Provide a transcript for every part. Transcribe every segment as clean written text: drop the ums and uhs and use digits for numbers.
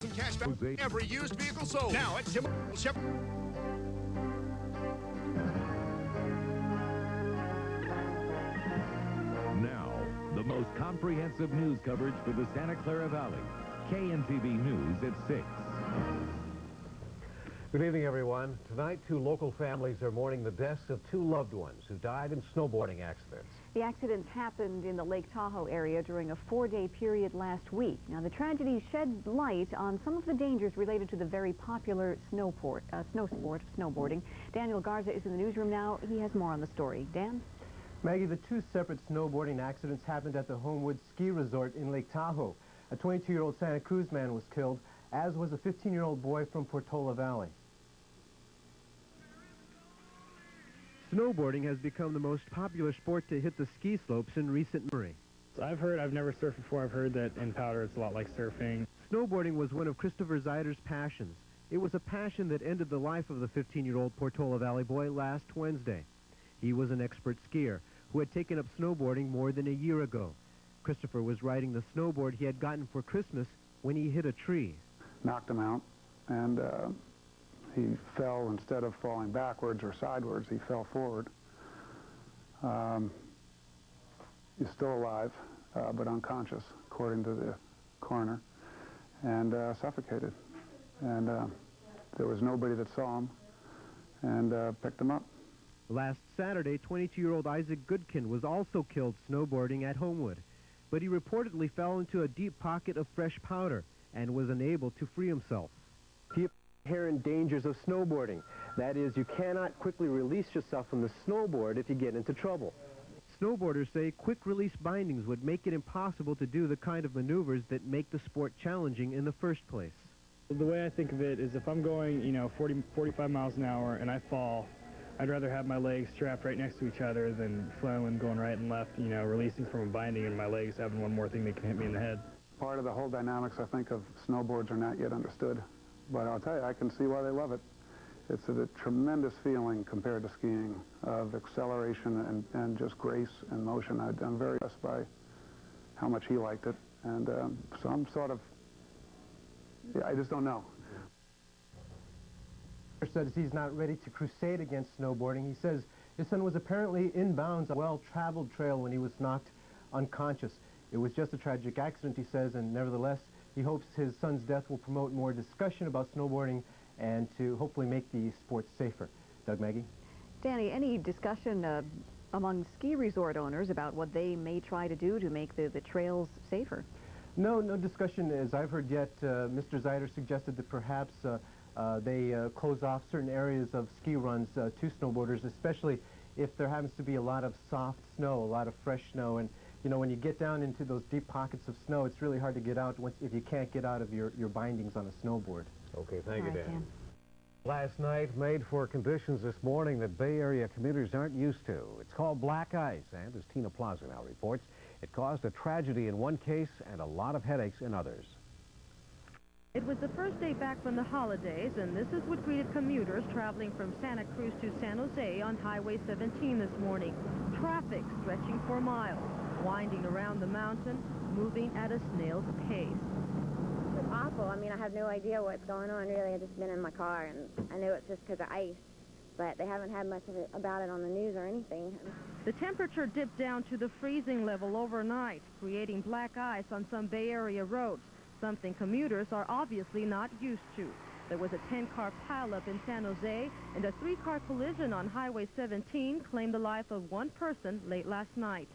Cash back every used vehicle sold. Now at Chevrolet. Now, the most comprehensive news coverage for the Santa Clara Valley. KNTV News at 6. Good evening, everyone. Tonight, 2 local families are mourning the deaths of 2 loved ones who died in snowboarding accidents. The accidents happened in the Lake Tahoe area during a 4-day period last week. Now, the tragedy shed light on some of the dangers related to the very popular snow sport of snowboarding. Daniel Garza is in the newsroom now. He has more on the story. Dan? Maggie, the 2 separate snowboarding accidents happened at the Homewood Ski Resort in Lake Tahoe. A 22-year-old Santa Cruz man was killed, as was a 15-year-old boy from Portola Valley. Snowboarding has become the most popular sport to hit the ski slopes in recent memory. I've never surfed before. I've heard that in powder it's a lot like surfing. Snowboarding was one of Christopher Zeider's passions. It was a passion that ended the life of the 15-year-old Portola Valley boy last Wednesday. He was an expert skier who had taken up snowboarding more than a year ago. Christopher was riding the snowboard he had gotten for Christmas when he hit a tree. Knocked him out, and he fell. Instead of falling backwards or sideways, he fell forward. He's still alive, but unconscious, according to the coroner, and suffocated. And there was nobody that saw him and picked him up. Last Saturday, 22-year-old Isaac Goodkin was also killed snowboarding at Homewood, but he reportedly fell into a deep pocket of fresh powder and was unable to free himself. Inherent dangers of snowboarding. That is, you cannot quickly release yourself from the snowboard if you get into trouble. Snowboarders say quick-release bindings would make it impossible to do the kind of maneuvers that make the sport challenging in the first place. The way I think of it is if I'm going, 45 miles an hour and I fall, I'd rather have my legs strapped right next to each other than flailing, going right and left, releasing from a binding and my legs having one more thing that can hit me in the head. Part of the whole dynamics, I think, of snowboards are not yet understood. But I'll tell you, I can see why they love it. It's a tremendous feeling compared to skiing of acceleration and just grace and motion. I'm very impressed by how much he liked it. And so I'm sort of, I just don't know. Says he's not ready to crusade against snowboarding. He says his son was apparently inbounds on a well-traveled trail when he was knocked unconscious. It was just a tragic accident, he says, and nevertheless, he hopes his son's death will promote more discussion about snowboarding and to hopefully make the sport safer. Doug, Maggie? Danny, any discussion among ski resort owners about what they may try to do to make the trails safer? No discussion as I've heard yet. Mr. Zeider suggested that perhaps they close off certain areas of ski runs to snowboarders, especially if there happens to be a lot of soft snow, a lot of fresh snow. And when you get down into those deep pockets of snow, it's really hard to get out if you can't get out of your bindings on a snowboard. Okay, thank you, Dan. Last night made for conditions this morning that Bay Area commuters aren't used to. It's called black ice, and as Tina Plaza now reports, it caused a tragedy in one case and a lot of headaches in others. It was the first day back from the holidays, and this is what greeted commuters traveling from Santa Cruz to San Jose on Highway 17 this morning. Traffic stretching for miles, winding around the mountain, moving at a snail's pace. It's awful. I mean, I have no idea what's going on, really. I've just been in my car, and I know it's just because of ice, but they haven't had much of it about it on the news or anything. The temperature dipped down to the freezing level overnight, creating black ice on some Bay Area roads, something commuters are obviously not used to. There was a 10-car pileup in San Jose, and a 3-car collision on Highway 17 claimed the life of one person late last night.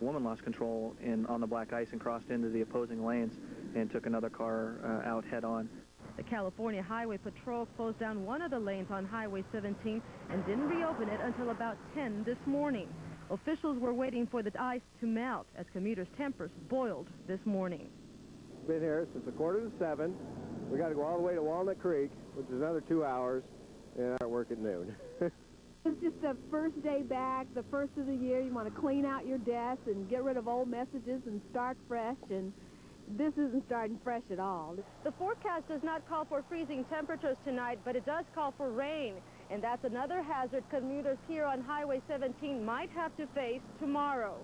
A woman lost control on the black ice and crossed into the opposing lanes and took another car out head-on. The California Highway Patrol closed down one of the lanes on Highway 17 and didn't reopen it until about 10 this morning. Officials were waiting for the ice to melt as commuters' tempers boiled this morning. Been here since 6:45. We got to go all the way to Walnut Creek, which is another 2 hours, and I work at noon. It's just the first day back, the first of the year. You want to clean out your desk and get rid of old messages and start fresh, and this isn't starting fresh at all. The forecast does not call for freezing temperatures tonight, but it does call for rain, and that's another hazard commuters here on Highway 17 might have to face tomorrow.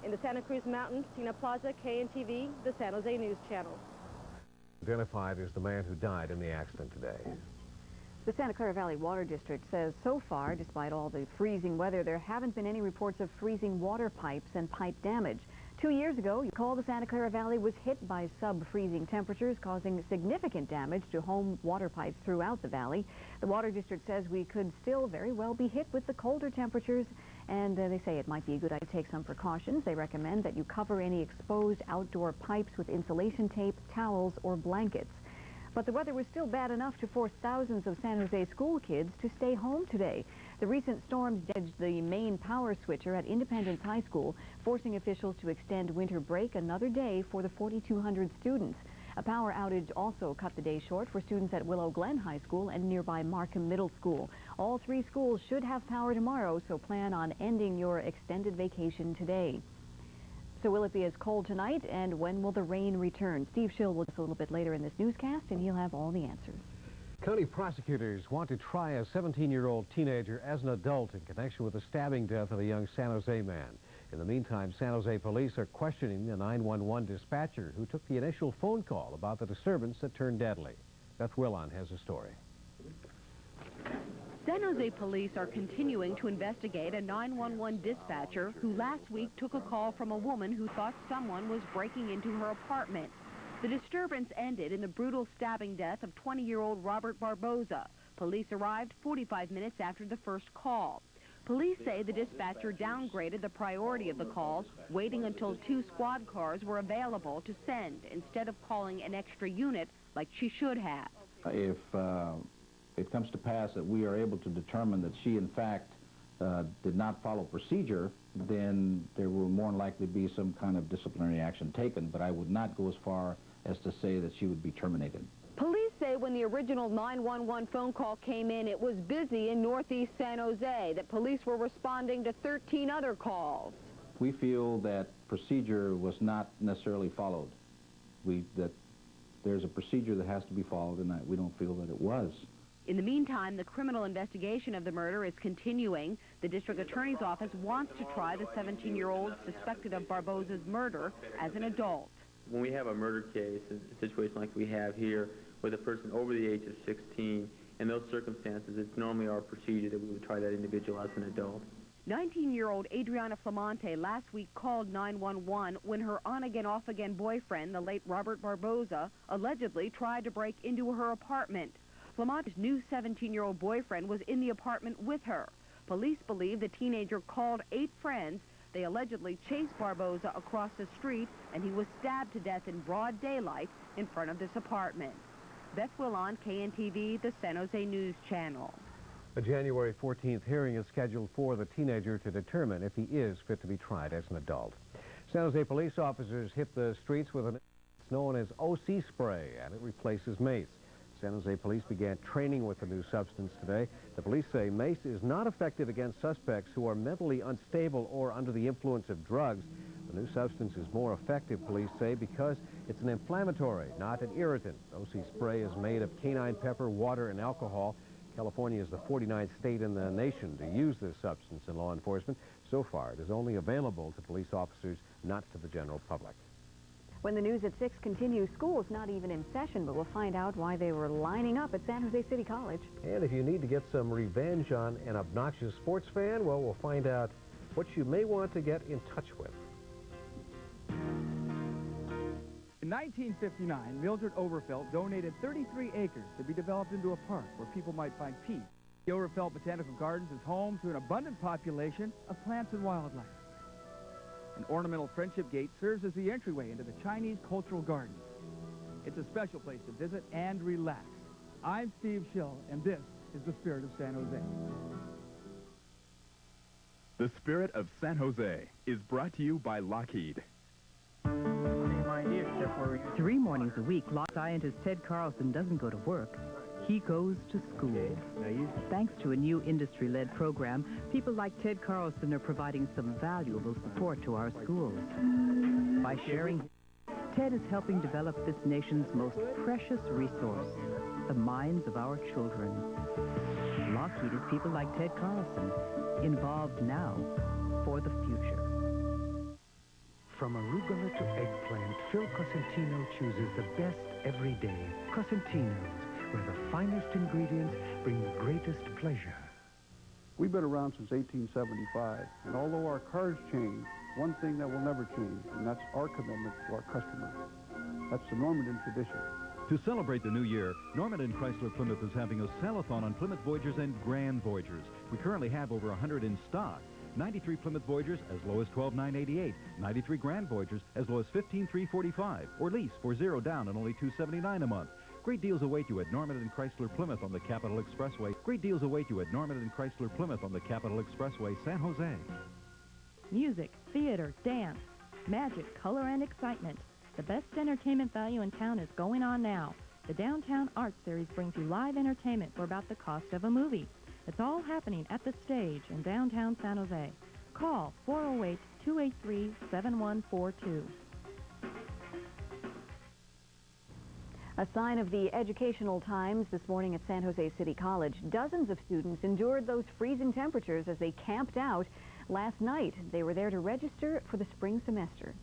In the Santa Cruz Mountains, Tina Plaza, KNTV, the San Jose News Channel. identified as the man who died in the accident today. The Santa Clara Valley Water District says so far, despite all the freezing weather, there haven't been any reports of freezing water pipes and pipe damage. 2 years ago, you recall the Santa Clara Valley was hit by sub-freezing temperatures, causing significant damage to home water pipes throughout the valley. The Water District says we could still very well be hit with the colder temperatures, and they say it might be a good idea to take some precautions. They recommend that you cover any exposed outdoor pipes with insulation tape, towels, or blankets. But the weather was still bad enough to force thousands of San Jose school kids to stay home today. The recent storms damaged the main power switcher at Independence High School, forcing officials to extend winter break another day for the 4,200 students. A power outage also cut the day short for students at Willow Glen High School and nearby Markham Middle School. All three schools should have power tomorrow, so plan on ending your extended vacation today. So will it be as cold tonight, and when will the rain return? Steve Schill will just a little bit later in this newscast, and he'll have all the answers. County prosecutors want to try a 17-year-old teenager as an adult in connection with the stabbing death of a young San Jose man. In the meantime, San Jose police are questioning the 911 dispatcher who took the initial phone call about the disturbance that turned deadly. Beth Willon has a story. San Jose police are continuing to investigate a 911 dispatcher who last week took a call from a woman who thought someone was breaking into her apartment. The disturbance ended in the brutal stabbing death of 20-year-old Robert Barboza. Police arrived 45 minutes after the first call. Police say the dispatcher downgraded the priority of the calls, waiting until 2 squad cars were available to send instead of calling an extra unit like she should have. If it comes to pass that we are able to determine that she, in fact, did not follow procedure, then there will more than likely be some kind of disciplinary action taken, but I would not go as far as to say that she would be terminated. Police say when the original 911 phone call came in, it was busy in northeast San Jose, that police were responding to 13 other calls. We feel that procedure was not necessarily followed. That there's a procedure that has to be followed, and we don't feel that it was. In the meantime, the criminal investigation of the murder is continuing. The district attorney's office wants to try the 17-year-old suspected of Barboza's murder as an adult. When we have a murder case, a situation like we have here, with a person over the age of 16, in those circumstances, it's normally our procedure that we would try that individual as an adult. 19-year-old Adriana Flamonte last week called 911 when her on-again, off-again boyfriend, the late Robert Barboza, allegedly tried to break into her apartment. Flamonte's new 17-year-old boyfriend was in the apartment with her. Police believe the teenager called 8 friends. They allegedly chased Barboza across the street, and he was stabbed to death in broad daylight in front of this apartment. Beth Willon, KNTV, the San Jose News Channel. A January 14th hearing is scheduled for the teenager to determine if he is fit to be tried as an adult. San Jose police officers hit the streets with an known as OC spray, and it replaces mace. San Jose police began training with the new substance today. The police say mace is not effective against suspects who are mentally unstable or under the influence of drugs. The new substance is more effective, police say, because it's an inflammatory, not an irritant. OC spray is made of canine pepper, water, and alcohol. California is the 49th state in the nation to use this substance in law enforcement. So far, it is only available to police officers, not to the general public. When the news at 6 continues, school is not even in session, but we'll find out why they were lining up at San Jose City College. And if you need to get some revenge on an obnoxious sports fan, well, we'll find out what you may want to get in touch with. In 1959, Mildred Overfelt donated 33 acres to be developed into a park where people might find peace. The Overfelt Botanical Gardens is home to an abundant population of plants and wildlife. An ornamental Friendship Gate serves as the entryway into the Chinese Cultural Gardens. It's a special place to visit and relax. I'm Steve Schill, and this is the Spirit of San Jose. The Spirit of San Jose is brought to you by Lockheed. 3 mornings a week, law scientist Ted Carlson doesn't go to work. He goes to school. Thanks to a new industry-led program, people like Ted Carlson are providing some valuable support to our schools. By sharing, Ted is helping develop this nation's most precious resource, the minds of our children. Lockheed is people like Ted Carlson, involved now for the future. From arugula to eggplant, Phil Cosentino chooses the best every day. Cosentinos, where the finest ingredients bring the greatest pleasure. We've been around since 1875, and although our cars change, one thing that will never change, and that's our commitment to our customers. That's the Normandy tradition. To celebrate the new year, Normandy Chrysler Plymouth is having a sell-a-thon on Plymouth Voyagers and Grand Voyagers. We currently have over 100 in stock. 93 Plymouth Voyagers as low as $12,988. 93 Grand Voyagers as low as $15,345. Or lease for $0 down and only $279 a month. Great deals await you at Normandy Chrysler Plymouth on the Capitol Expressway. Great deals await you at Normandy Chrysler Plymouth on the Capitol Expressway, San Jose. Music, theater, dance, magic, color, and excitement. The best entertainment value in town is going on now. The Downtown Art Series brings you live entertainment for about the cost of a movie. It's all happening at the Stage in downtown San Jose. Call 408-283-7142. A sign of the educational times this morning at San Jose City College. Dozens of students endured those freezing temperatures as they camped out last night. They were there to register for the spring semester.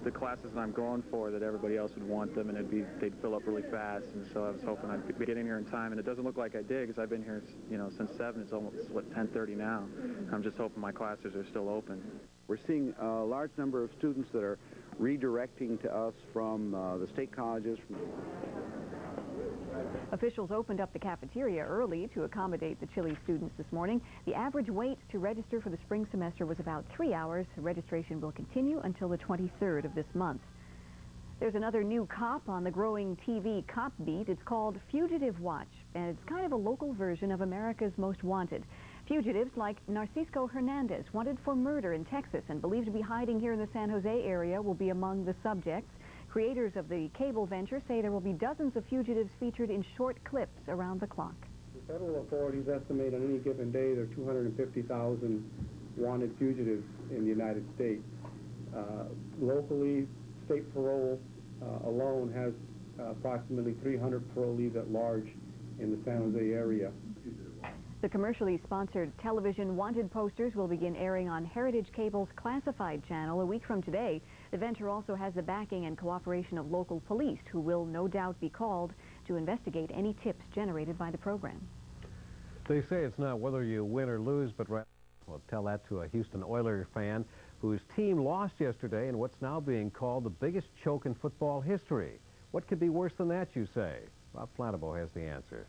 The classes that I'm going for, that everybody else would want them, and they'd fill up really fast, and so I was hoping I'd be getting here in time, and it doesn't look like I did, because I've been here, since 7. It's almost, 10:30 now. I'm just hoping my classes are still open. We're seeing a large number of students that are redirecting to us from the state colleges. Officials opened up the cafeteria early to accommodate the chilly students this morning. The average wait to register for the spring semester was about 3 hours. Registration will continue until the 23rd of this month. There's another new cop on the growing TV cop beat. It's called Fugitive Watch, and it's kind of a local version of America's Most Wanted. Fugitives like Narcisco Hernandez, wanted for murder in Texas and believed to be hiding here in the San Jose area, will be among the subjects. Creators of the cable venture say there will be dozens of fugitives featured in short clips around the clock. The federal authorities estimate on any given day there are 250,000 wanted fugitives in the United States. Locally, state parole alone has approximately 300 parolees at large in the San Jose area. The commercially sponsored television wanted posters will begin airing on Heritage Cable's Classified channel a week from today. The venture also has the backing and cooperation of local police, who will no doubt be called to investigate any tips generated by the program. They say it's not whether you win or lose, but rather, well, tell that to a Houston Oilers fan whose team lost yesterday in what's now being called the biggest choke in football history. What could be worse than that, you say? Rob Flatabo has the answer.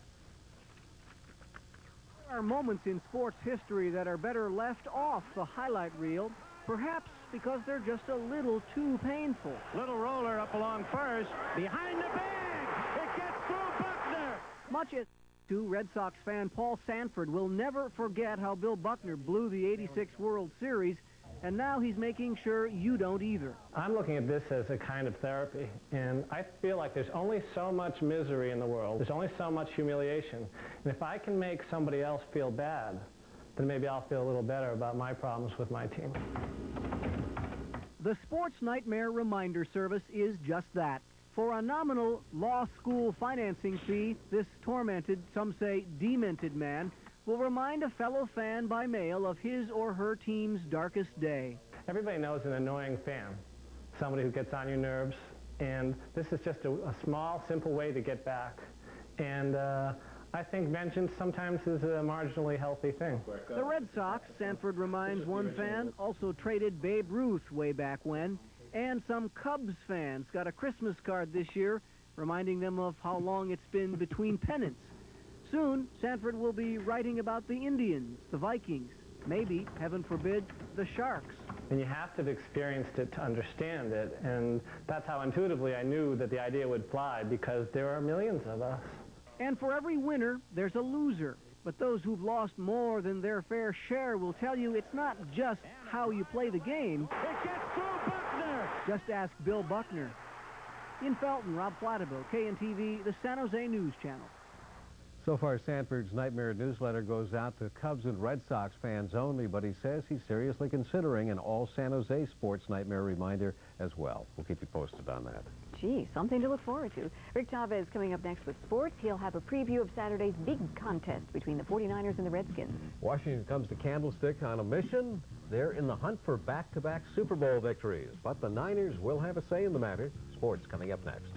There are moments in sports history that are better left off the highlight reel, perhaps because they're just a little too painful. Little roller up along first, behind the bag, it gets through Buckner. Much as Red Sox fan Paul Sanford will never forget how Bill Buckner blew the '86 World Series, and now he's making sure you don't either. I'm looking at this as a kind of therapy, and I feel like there's only so much misery in the world. There's only so much humiliation. And if I can make somebody else feel bad, then maybe I'll feel a little better about my problems with my team. The Sports Nightmare Reminder Service is just that. For a nominal law school financing fee, this tormented, some say demented man will remind a fellow fan by mail of his or her team's darkest day. Everybody knows an annoying fan, somebody who gets on your nerves, and this is just a small, simple way to get back. And I think vengeance sometimes is a marginally healthy thing. The Red Sox, Sanford reminds one fan, also traded Babe Ruth way back when, and some Cubs fans got a Christmas card this year reminding them of how long it's been between pennants. Soon, Sanford will be writing about the Indians, the Vikings, maybe, heaven forbid, the Sharks. And you have to have experienced it to understand it, and that's how intuitively I knew that the idea would fly, because there are millions of us. And for every winner, there's a loser. But those who've lost more than their fair share will tell you it's not just how you play the game. It gets through Buckner! Just ask Bill Buckner. In Felton, Rob Flatabo, KNTV, the San Jose News Channel. So far, Sanford's Nightmare newsletter goes out to Cubs and Red Sox fans only, but he says he's seriously considering an all-San Jose Sports Nightmare reminder as well. We'll keep you posted on that. Gee, something to look forward to. Rick Chavez coming up next with sports. He'll have a preview of Saturday's big contest between the 49ers and the Redskins. Washington comes to Candlestick on a mission. They're in the hunt for back-to-back Super Bowl victories, but the Niners will have a say in the matter. Sports coming up next.